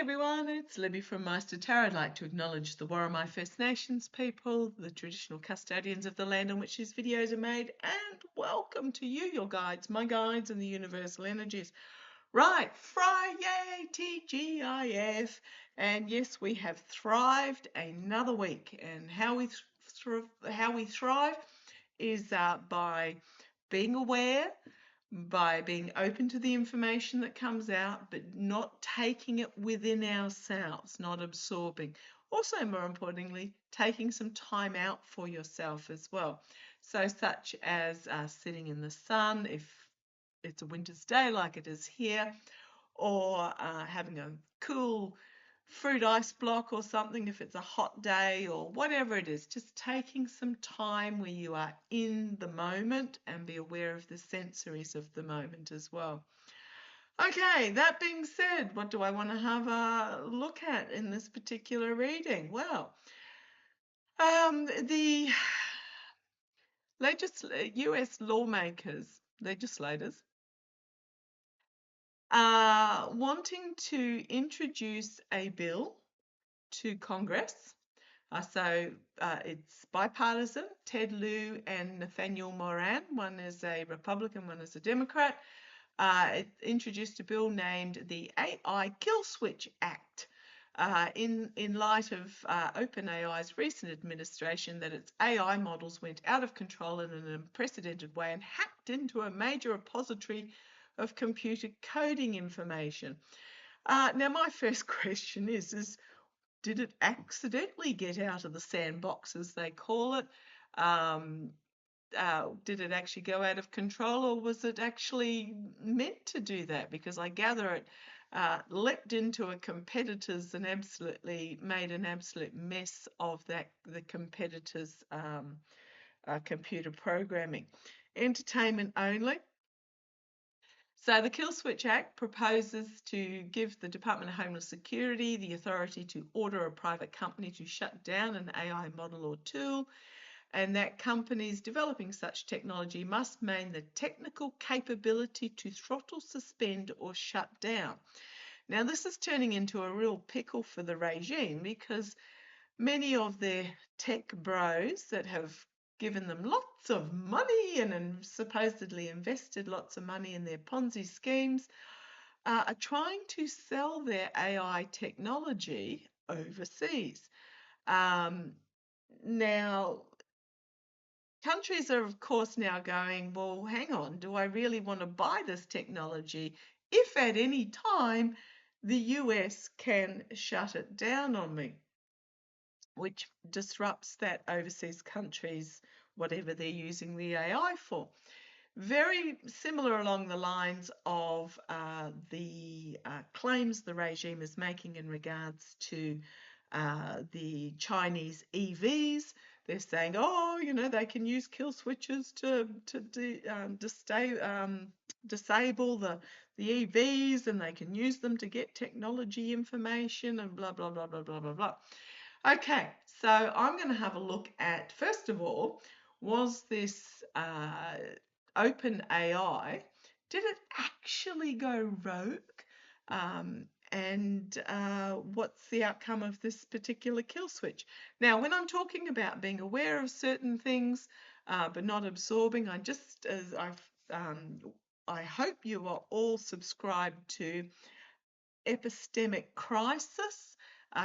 everyone, it's Libby from Maighstirtarot. I'd like to acknowledge the Worimi First Nations people, the traditional custodians of the land on which these videos are made, and welcome to you, your guides, my guides, and the universal energies. Right, Friday, TGIF, and yes, we have thrived another week, and how we thrive is by being aware, by being open to the information that comes out, but not taking it within ourselves, not absorbing. Also, more importantly, taking some time out for yourself as well. So, such as sitting in the sun if it's a winter's day like it is here, or having a cool fruit ice block or something if it's a hot day, or whatever it is. Just taking some time where you are in the moment and be aware of the sensories of the moment as well. Okay, that being said, what do I want to have a look at in this particular reading? Well, the US legislators are wanting to introduce a bill to Congress. It's bipartisan. Ted Lieu and Nathaniel Moran, one is a Republican, one is a Democrat, it introduced a bill named the AI Kill Switch Act in light of OpenAI's recent administration that its AI models went out of control in an unprecedented way and hacked into a major repository of computer coding information. Now, my first question is did it accidentally get out of the sandbox, as they call it? Did it actually go out of control, or was it actually meant to do that? Because I gather it leapt into a competitor's and absolutely made an absolute mess of the competitor's computer programming. Entertainment only. So the Kill Switch Act proposes to give the Department of Homeland Security the authority to order a private company to shut down an AI model or tool, and that companies developing such technology must maintain the technical capability to throttle, suspend, or shut down. Now, this is turning into a real pickle for the regime because many of their tech bros that have given them lots of money and supposedly invested lots of money in their Ponzi schemes are trying to sell their AI technology overseas. Now, countries are, of course, now going, well, hang on, do I really want to buy this technology if at any time the US can shut it down on me, which disrupts that overseas countries, whatever they're using the AI for. Very similar along the lines of the claims the regime is making in regards to the Chinese EVs. They're saying, oh, they can use kill switches to disable the EVs, and they can use them to get technology information and blah, blah, blah, blah, blah, blah, blah. Okay, so I'm going to have a look at, first of all, was this OpenAI, did it actually go rogue? And what's the outcome of this particular kill switch? Now, when I'm talking about being aware of certain things but not absorbing, I hope you are all subscribed to Epistemic Crisis.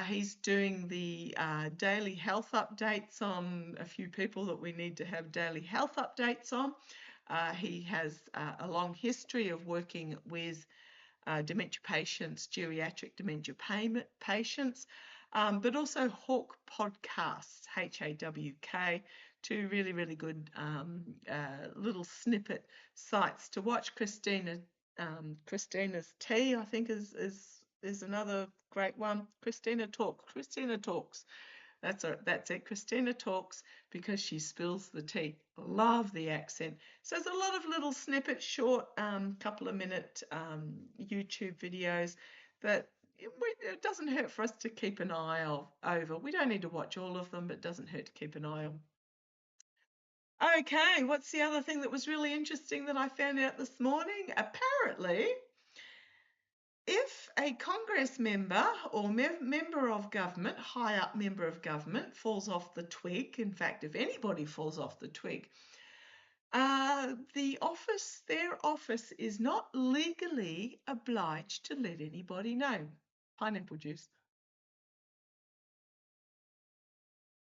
He's doing the daily health updates on a few people that we need to have daily health updates on. He has a long history of working with dementia patients, geriatric dementia patients, but also Hawk Podcasts, Hawk, two really, really good little snippet sites to watch. Christina's Tea, I think, is another great one. Christina Talks. That's it. Christina Talks because she spills the tea. Love the accent. So there's a lot of little snippets, short, couple of minute YouTube videos that it doesn't hurt for us to keep an eye over. We don't need to watch all of them, but it doesn't hurt to keep an eye on. Okay, what's the other thing that was really interesting that I found out this morning? Apparently, if a Congress member or member of government, high up member of government, falls off the twig, in fact, if anybody falls off the twig, their office is not legally obliged to let anybody know. Pineapple juice.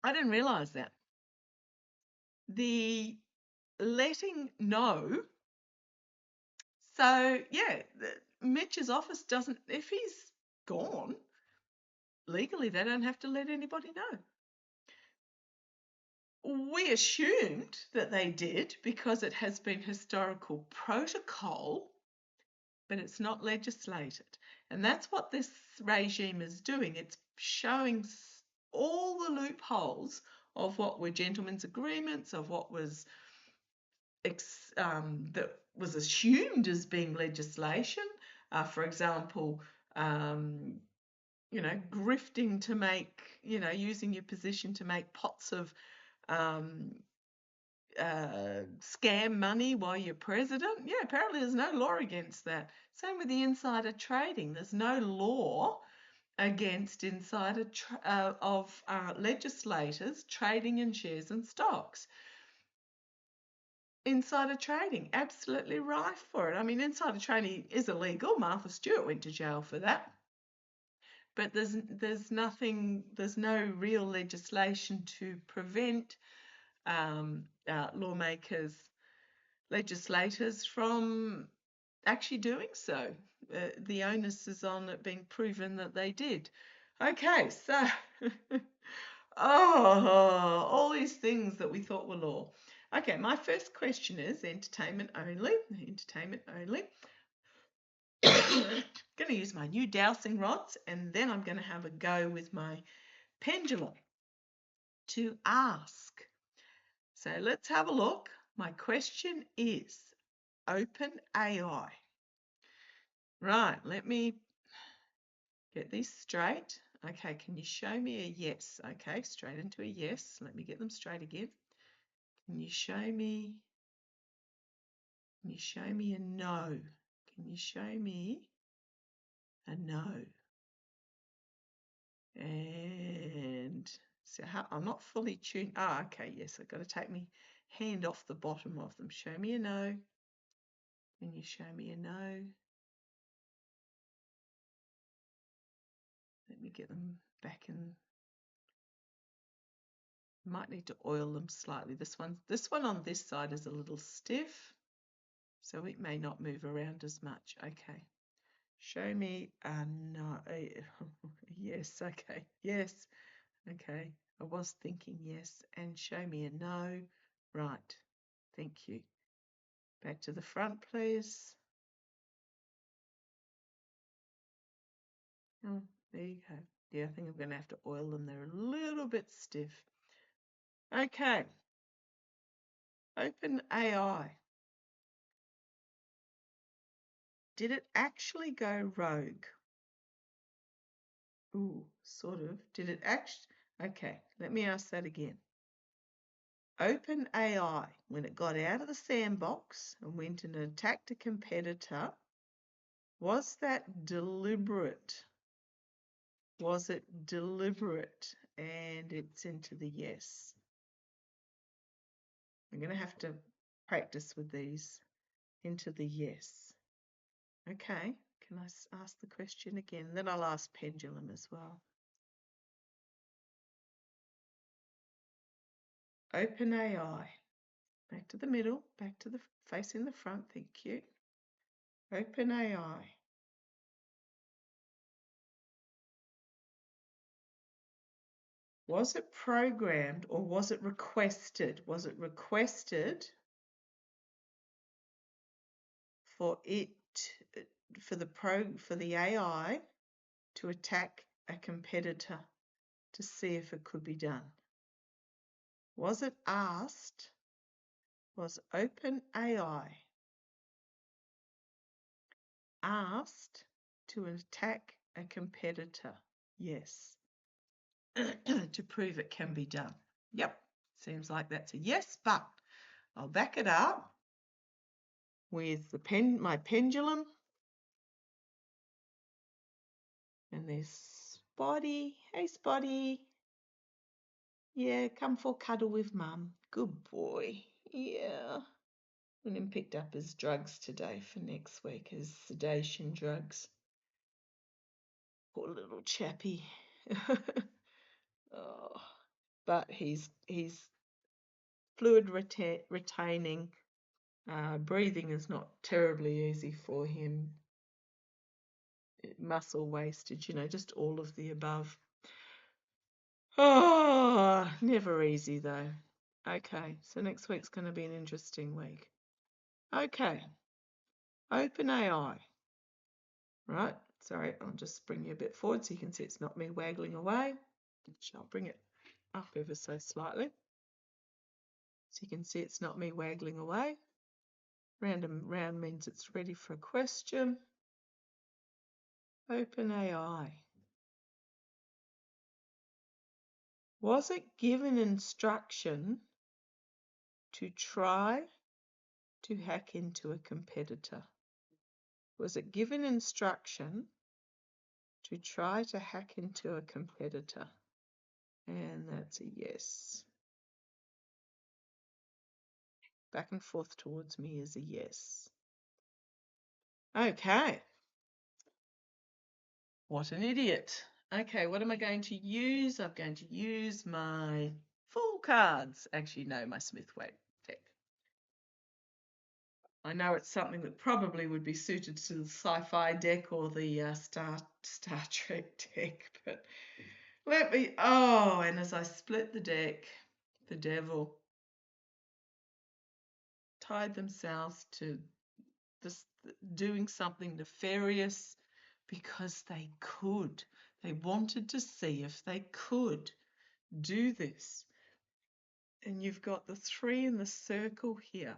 I didn't realise that. The letting know. So, yeah, Mitch's office doesn't, if he's gone, legally they don't have to let anybody know. We assumed that they did because it has been historical protocol, but it's not legislated. And that's what this regime is doing. It's showing all the loopholes of what were gentlemen's agreements, of what was that was assumed as being legislation. For example, grifting to make, using your position to make pots of scam money while you're president. Yeah, apparently there's no law against that. Same with the insider trading. There's no law against insider of legislators trading in shares and stocks. Insider trading, absolutely rife for it. I mean, insider trading is illegal. Martha Stewart went to jail for that. But there's no real legislation to prevent lawmakers, legislators from actually doing so. The onus is on it being proven that they did. Okay, so all these things that we thought were law. Okay, my first question is entertainment only. Entertainment only. Going to use my new dowsing rods, and then I'm going to have a go with my pendulum to ask. So let's have a look. My question is OpenAI. Right, let me get these straight. Okay, can you show me a yes? Okay, straight into a yes. Let me get them straight again. Can you show me a no? Can you show me a no? And so I'm not fully tuned. Oh, okay, yes, I've got to take my hand off the bottom of them. Show me a no. Can you show me a no? Let me get them back in. Might need to oil them slightly. This one on this side is a little stiff, so it may not move around as much. Okay. Show me a no. Yes, okay. Yes. Okay. I was thinking yes. And show me a no. Right. Thank you. Back to the front, please. Oh, there you go. Yeah, I think I'm going to have to oil them. They're a little bit stiff. Okay. OpenAI. Did it actually go rogue? Ooh, sort of. Did it actually? Okay, let me ask that again. OpenAI, when it got out of the sandbox and went and attacked a competitor, was that deliberate? Was it deliberate? And it's into the yes. I'm going to have to practice with these. Into the yes. Okay, can I ask the question again? Then I'll ask pendulum as well. OpenAI. Back to the middle, back to the facing the front, thank you. OpenAI. Was it programmed or was it requested? Was it requested for the AI to attack a competitor to see if it could be done? Was it asked? Was OpenAI asked to attack a competitor? Yes. To prove it can be done. Yep, seems like that's a yes, but I'll back it up with my pendulum. And there's Spotty. Hey, Spotty. Yeah, come for a cuddle with Mum. Good boy. Yeah. Went and picked up his drugs today for next week, his sedation drugs. Poor little chappy. Oh, but he's fluid retaining. Breathing is not terribly easy for him. Muscle wastage, just all of the above. Oh, never easy though. Okay, so next week's going to be an interesting week. Okay, OpenAI. Right, sorry, I'll just bring you a bit forward so you can see it's not me waggling away. I'll bring it up ever so slightly. So you can see it's not me waggling away. Random round means it's ready for a question. OpenAI. Was it given instruction to try to hack into a competitor? Was it given instruction to try to hack into a competitor? And that's a yes. Back and forth towards me is a yes. Okay. What an idiot. Okay, what am I going to use? I'm going to use my full cards. Actually, no, my Smith-Waite deck. I know it's something that probably would be suited to the sci-fi deck or the Star Trek deck, but and as I split the deck, the devil tied themselves to this, doing something nefarious because they could. They wanted to see if they could do this. And you've got the 3 in the circle here.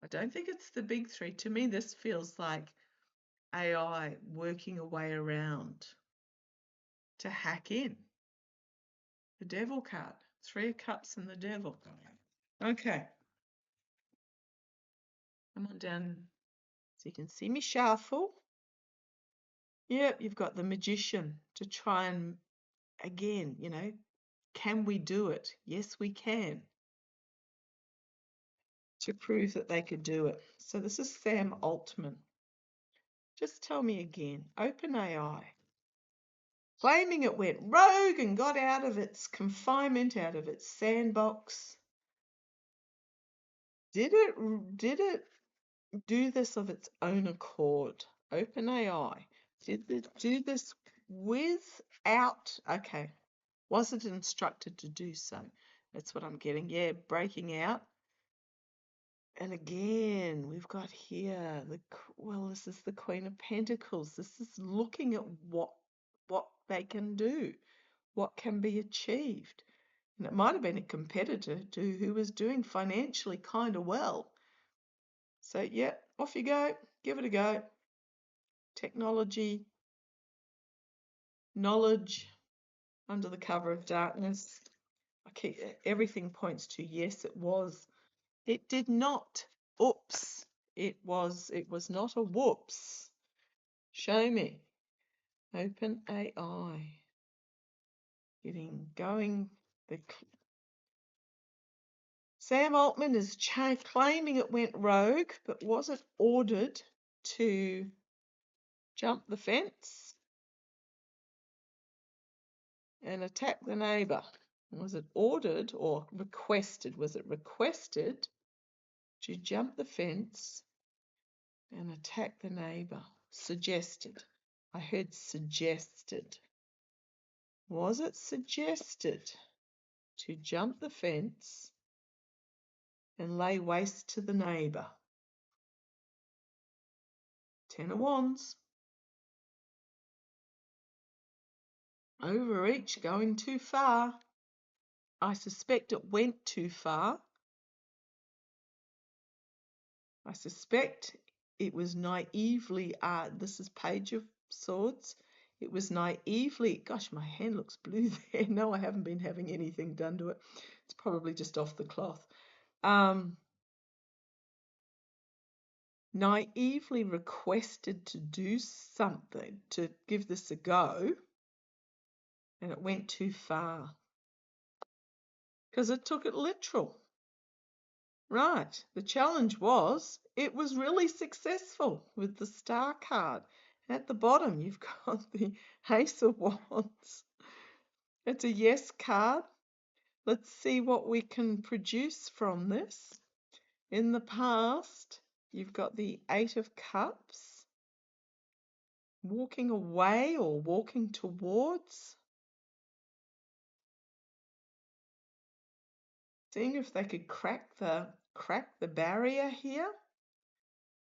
I don't think it's the big 3. To me, this feels like AI working a way around to hack in. The devil card. 3 of Cups and the devil. Okay. Come on down so you can see me shuffle. Yep, you've got the Magician to try and, again, can we do it? Yes, we can. To prove that they could do it. So this is Sam Altman. Just tell me again, OpenAI, claiming it went rogue and got out of its confinement, out of its sandbox. Did it do this of its own accord? OpenAI, did it do this without, okay, was it instructed to do so? That's what I'm getting. Yeah, breaking out. And again, we've got here, this is the Queen of Pentacles. This is looking at what they can do, what can be achieved. And it might have been a competitor who was doing financially kind of well. So, yeah, off you go. Give it a go. Technology, knowledge, under the cover of darkness. Everything points to yes, it was. It did not. Oops. It was not a whoops. Show me. OpenAI. Getting going. Sam Altman is claiming it went rogue, but was it ordered to jump the fence and attack the neighbour? Was it ordered or requested? Was it requested to jump the fence and attack the neighbour? Suggested. I heard suggested. Was it suggested to jump the fence and lay waste to the neighbour? 10 of Wands. Overreach, going too far. I suspect it went too far. I suspect it was naively, this is Page of Swords. It was naively, gosh, my hand looks blue there. No, I haven't been having anything done to it. It's probably just off the cloth. naively requested to do something, to give this a go, and it went too far because it took it literal. Right, the challenge was it was really successful with the star card. At the bottom, you've got the Ace of Wands. It's a yes card. Let's see what we can produce from this. In the past, you've got the Eight of Cups, walking away or walking towards, seeing if they could crack the barrier here.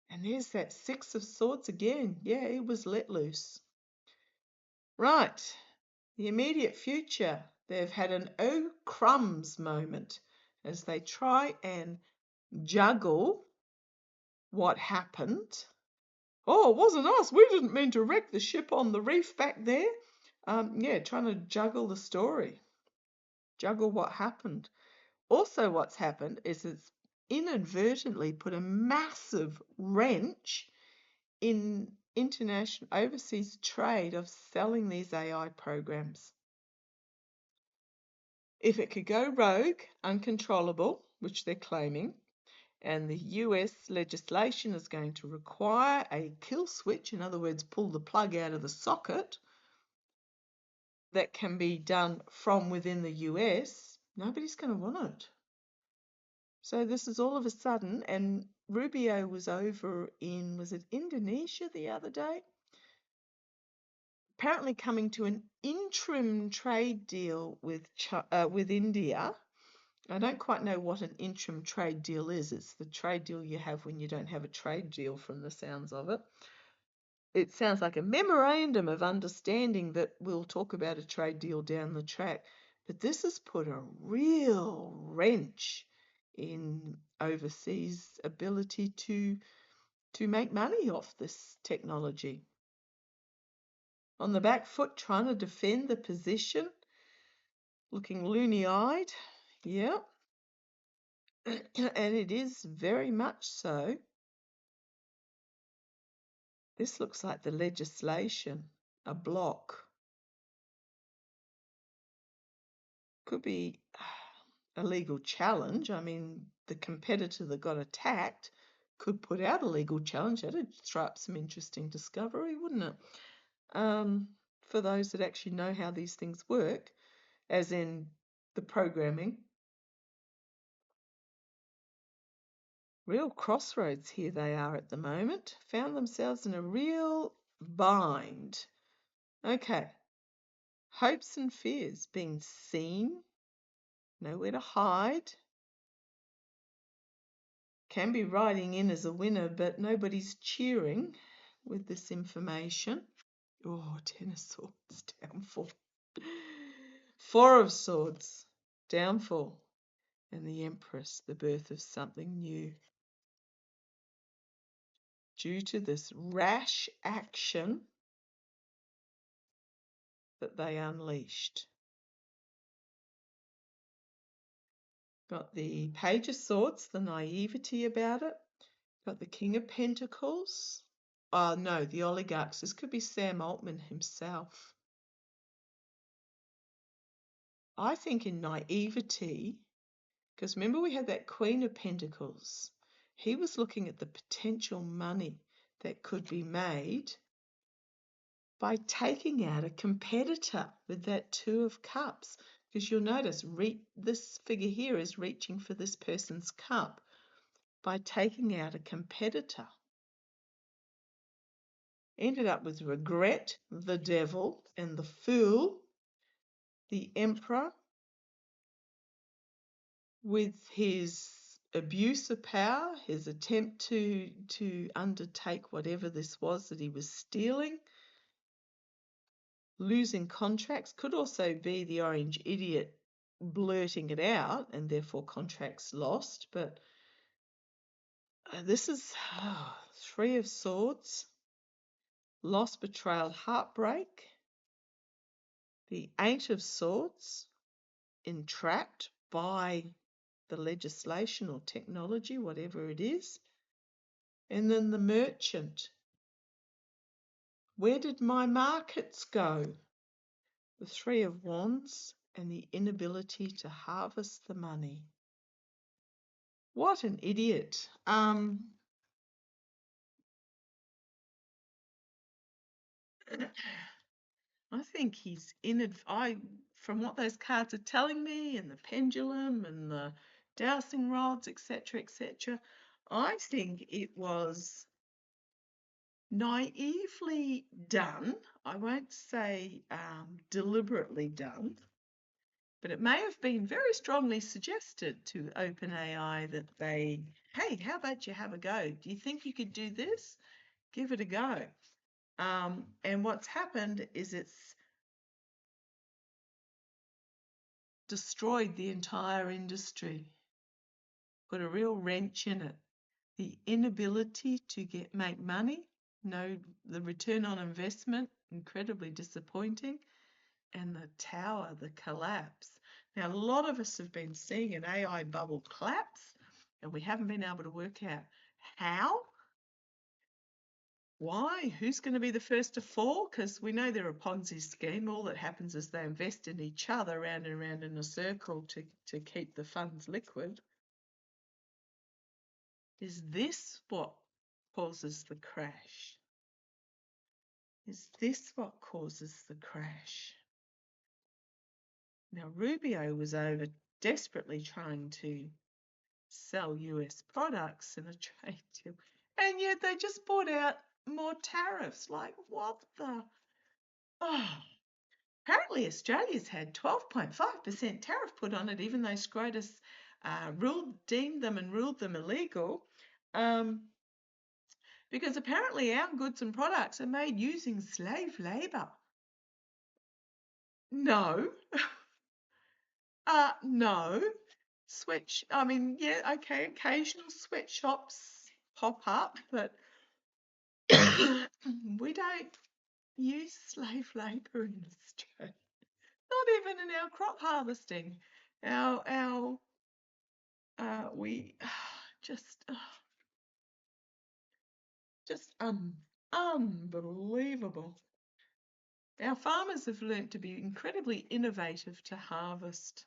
And there's that Six of Swords again. Yeah, it was let loose. Right, the immediate future. They've had an oh crumbs moment as they try and juggle what happened. Oh, it wasn't us. We didn't mean to wreck the ship on the reef back there. Yeah, trying to juggle the story, juggle what happened. Also, what's happened is it's inadvertently put a massive wrench in international overseas trade of selling these AI programs. If it could go rogue, uncontrollable, which they're claiming, and the US legislation is going to require a kill switch, in other words, pull the plug out of the socket, that can be done from within the US, nobody's going to want it. So this is all of a sudden, and Rubio was over in, was it Indonesia the other day? Apparently coming to an interim trade deal with India. I don't quite know what an interim trade deal is. It's the trade deal you have when you don't have a trade deal from the sounds of it. It sounds like a memorandum of understanding that we'll talk about a trade deal down the track. But this has put a real wrench in overseas ability to make money off this technology. On the back foot, trying to defend the position, looking loony-eyed. Yeah. And it is very much so. This looks like the legislation, a block. Could be a legal challenge. I mean, the competitor that got attacked could put out a legal challenge. That'd throw up some interesting discovery, wouldn't it? For those that actually know how these things work, as in the programming. Real crossroads here they are at the moment. Found themselves in a real bind. Okay. Hopes and fears, being seen, nowhere to hide. Can be riding in as a winner, but nobody's cheering with this information. Oh, Ten of Swords, downfall. Four of Swords, downfall. And the Empress, the birth of something new. Due to this rash action that they unleashed. Got the Page of Swords, the naivety about it. Got the King of Pentacles. No, the oligarchs. This could be Sam Altman himself. I think in naivety, because remember we had that Queen of Pentacles. He was looking at the potential money that could be made by taking out a competitor with that Two of Cups. Because you'll notice this figure here is reaching for this person's cup by taking out a competitor. Ended up with regret, the Devil, and the Fool, the Emperor, with his abuse of power, his attempt to undertake whatever this was that he was stealing, losing contracts, could also be the orange idiot blurting it out and therefore contracts lost. But this is Three of Swords, loss, betrayal, heartbreak, the Eight of Swords, entrapped by the legislation or technology, whatever it is. And then the merchant. Where did my markets go? The Three of Wands and the inability to harvest the money. What an idiot. I think he's from what those cards are telling me, and the pendulum and the dowsing rods, etc., etc., I think it was naively done. I won't say deliberately done, but it may have been very strongly suggested to OpenAI that hey, how about you have a go? Do you think you could do this? Give it a go. And what's happened is it's destroyed the entire industry, put a real wrench in it. The inability to make money, the return on investment, incredibly disappointing, and the tower, the collapse. Now, a lot of us have been seeing an AI bubble collapse, and we haven't been able to work out how, why, who's going to be the first to fall, because we know they're a Ponzi scheme. All that happens is they invest in each other round and round in a circle to keep the funds liquid. Is this what causes the crash? Is this what causes the crash? Now, Rubio was over desperately trying to sell US products in a trade deal, and yet they just brought out more tariffs. Like, what the? Oh. Apparently, Australia's had 12.5% tariff put on it, even though SCOTUS deemed them and ruled them illegal, because apparently our goods and products are made using slave labour. No. No. Yeah, okay, occasional sweatshops pop up, but we don't use slave labour in Australia. Not even in our crop harvesting. We just unbelievable. Our farmers have learnt to be incredibly innovative to harvest.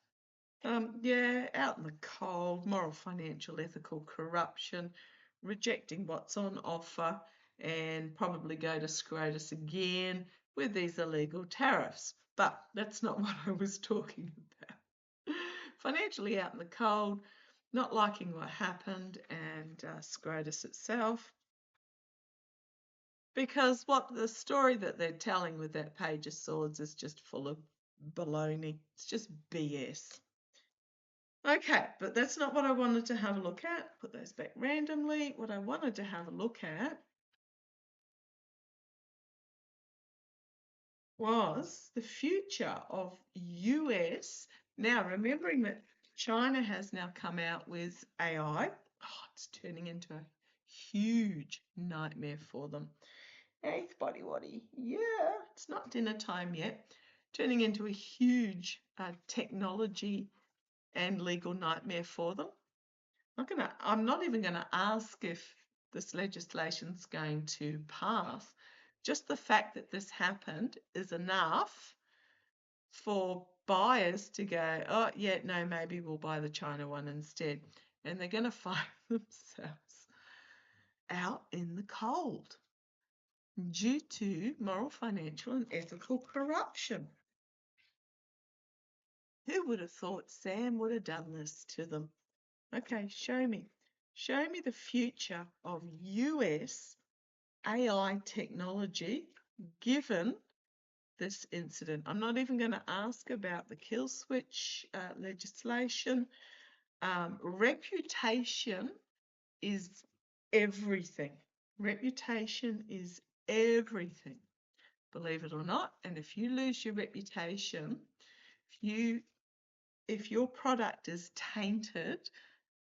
Out in the cold, moral, financial, ethical corruption, rejecting what's on offer, and probably go to SCOTUS again with these illegal tariffs. But that's not what I was talking about. Financially out in the cold, not liking what happened, and SCOTUS itself. Because what the story that they're telling with that Page of Swords is just full of baloney. It's just BS. Okay, but that's not what I wanted to have a look at. Put those back randomly. What I wanted to have a look at was the future of US. Now, remembering that China has now come out with AI. Oh, it's turning into a huge nightmare for them. Eighth body waddy. Yeah, it's not dinner time yet. Turning into a huge technology and legal nightmare for them. I'm not even going to ask if this legislation's going to pass. Just the fact that this happened is enough for buyers to go, oh, yeah, no, maybe we'll buy the China one instead. And they're going to find themselves out in the cold due to moral, financial, and ethical corruption. Who would have thought Sam would have done this to them? Okay, show me. Show me the future of US AI technology given this incident. I'm not even going to ask about the kill switch legislation. Reputation is everything. Reputation is everything, believe it or not. And if you lose your reputation, if your product is tainted,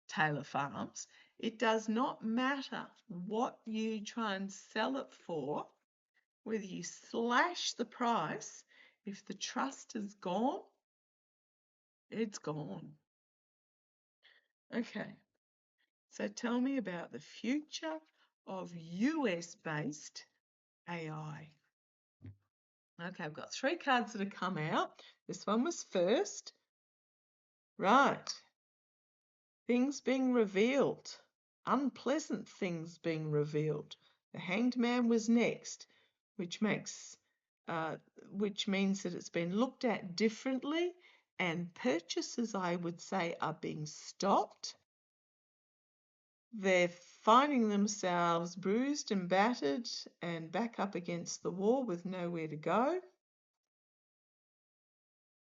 Taylor Farms, it does not matter what you try and sell it for, whether you slash the price, if the trust is gone, it's gone. Okay, so tell me about the future of US-based AI. Okay, I've got 3 cards that have come out. This one was first. Right. Things being revealed. Unpleasant things being revealed. The Hanged Man was next, which means that it's been looked at differently, and purchases, I would say, are being stopped. They're finding themselves bruised and battered and back up against the wall with nowhere to go.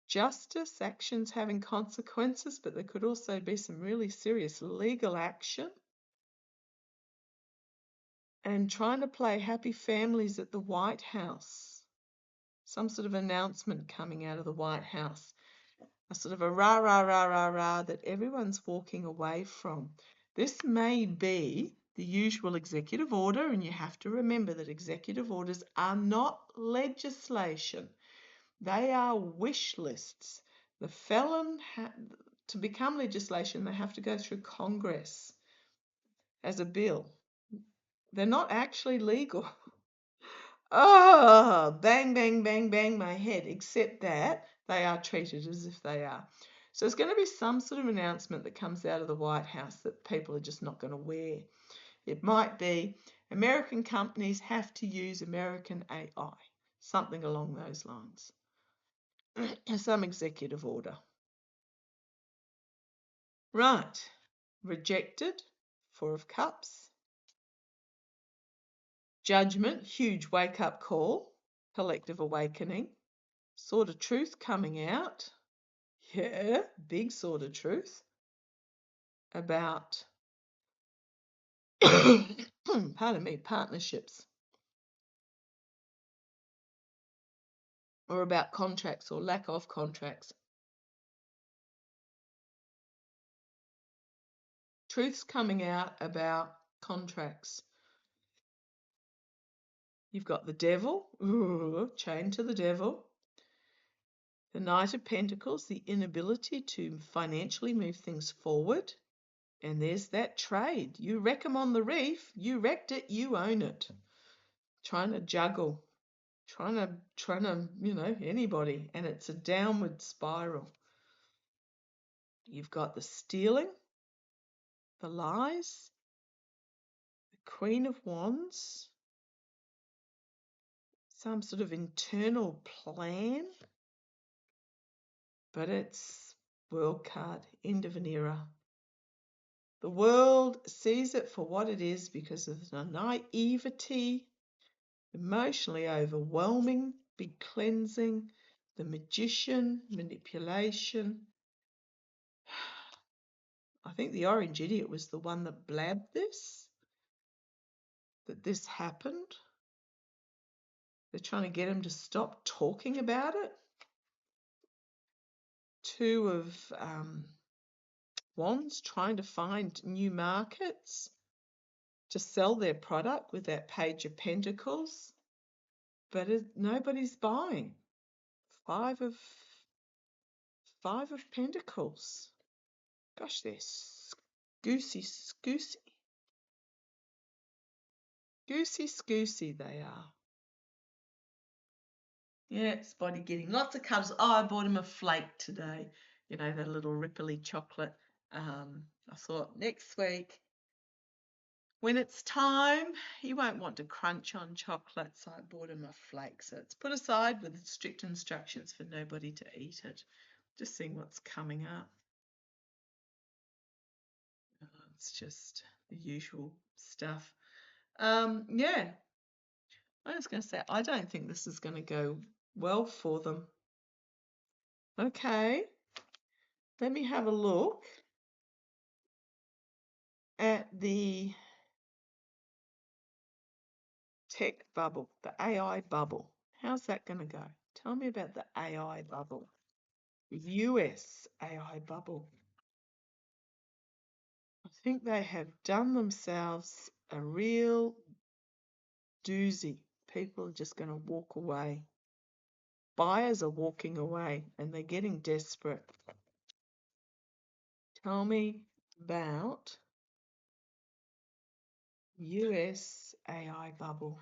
Justice, actions having consequences, but there could also be some really serious legal action. And trying to play happy families at the White House. Some sort of announcement coming out of the White House. A sort of a rah, rah, rah, rah, rah that everyone's walking away from. This may be the usual executive order, and you have to remember that executive orders are not legislation. They are wish lists. The felon, to become legislation, they have to go through Congress as a bill. They're not actually legal. Oh, bang, bang, bang, bang my head, except that they are treated as if they are. So there's going to be some sort of announcement that comes out of the White House that people are just not going to wear. It might be American companies have to use American AI, something along those lines. Some executive order. Right. Rejected, 4 of Cups. Judgment, huge wake-up call, collective awakening. Sword of Truth coming out. Yeah, big Sword of Truth. About, pardon me, partnerships. Or about contracts or lack of contracts. Truth's coming out about contracts. You've got the Devil, chained to the Devil. The Knight of Pentacles, the inability to financially move things forward. And there's that trade. You wreck 'em on the reef, you wrecked it, you own it. Trying to juggle, trying to, anybody. And it's a downward spiral. You've got the stealing, the lies, the Queen of Wands, some sort of internal plan. But it's World card, end of an era. The world sees it for what it is because of the naivety, emotionally overwhelming, big cleansing, the magician, manipulation. I think the Orange Idiot was the one that blabbed this, that this happened. They're trying to get him to stop talking about it. 2 of Wands, trying to find new markets to sell their product with that Page of Pentacles, but nobody's buying. 5 of Pentacles. Gosh, they're goosey. Goosey they are. Yeah, Spotty getting lots of cups. Oh, I bought him a flake today. That little ripply chocolate. I thought next week, when it's time, he won't want to crunch on chocolate, so I bought him a flake. So it's put aside with strict instructions for nobody to eat it. Just seeing what's coming up. It's just the usual stuff. Yeah. I was going to say, I don't think this is going to go well for them. Okay. Let me have a look at the tech bubble, the AI bubble. How's that going to go? Tell me about the AI bubble. US AI bubble. I think they have done themselves a real doozy. People are just going to walk away. Buyers are walking away and they're getting desperate. Tell me about US AI bubble.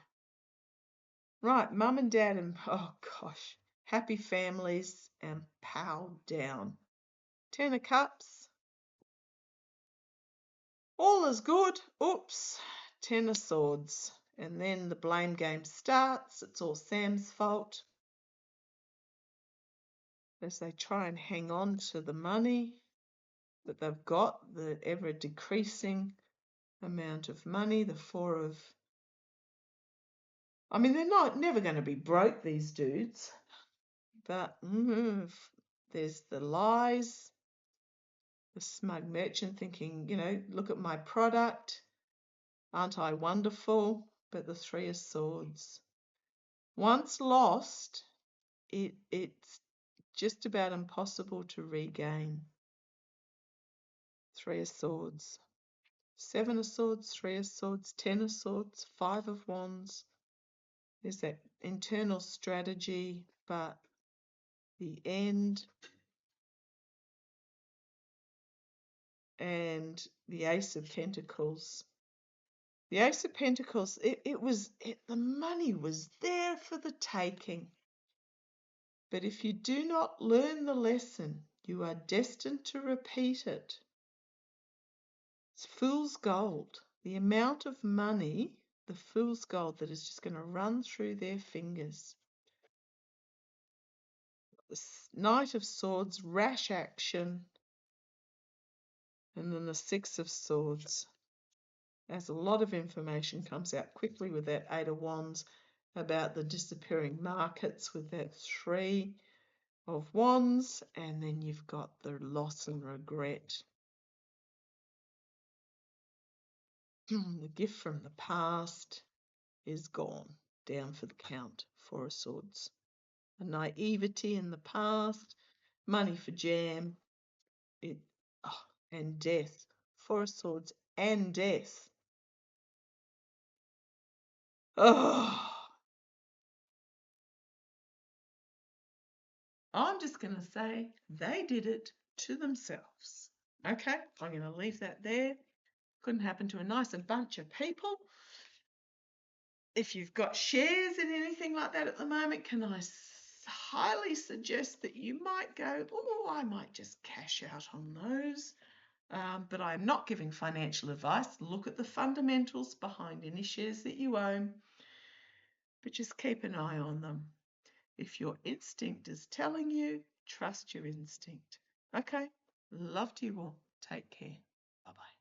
Right, mum and dad and, oh gosh, happy families and pow down. 10 of Cups. All is good. Oops. 10 of Swords. And then the blame game starts. It's all Sam's fault. As they try and hang on to the money that they've got, the ever decreasing amount of money, the Four of... I mean, they're never going to be broke, these dudes. But there's the lies, the smug merchant thinking, look at my product. Aren't I wonderful? But the Three of Swords. Once lost, it's just about impossible to regain. Three of Swords. Seven of Swords, Three of Swords, 10 of Swords, Five of Wands. There's that internal strategy, but the end. And the Ace of Pentacles. The Ace of Pentacles, the money was there for the taking. But if you do not learn the lesson, you are destined to repeat it. It's fool's gold. The amount of money, the fool's gold that is just going to run through their fingers. The Knight of Swords, rash action. And then the Six of Swords. As a lot of information comes out quickly with that Eight of Wands about the disappearing markets with that Three of Wands, and then you've got the loss and regret. The gift from the past is gone, down for the count, Four of Swords. A naivety in the past, money for jam, and death. Four of Swords and death. Oh, I'm just going to say they did it to themselves. Okay, I'm going to leave that there. Couldn't happen to a nicer bunch of people. If you've got shares in anything like that at the moment, can I highly suggest that you might go, oh, I might just cash out on those. But I'm not giving financial advice. Look at the fundamentals behind any shares that you own, but just keep an eye on them. If your instinct is telling you, trust your instinct. Okay, love to you all. Take care. Bye-bye.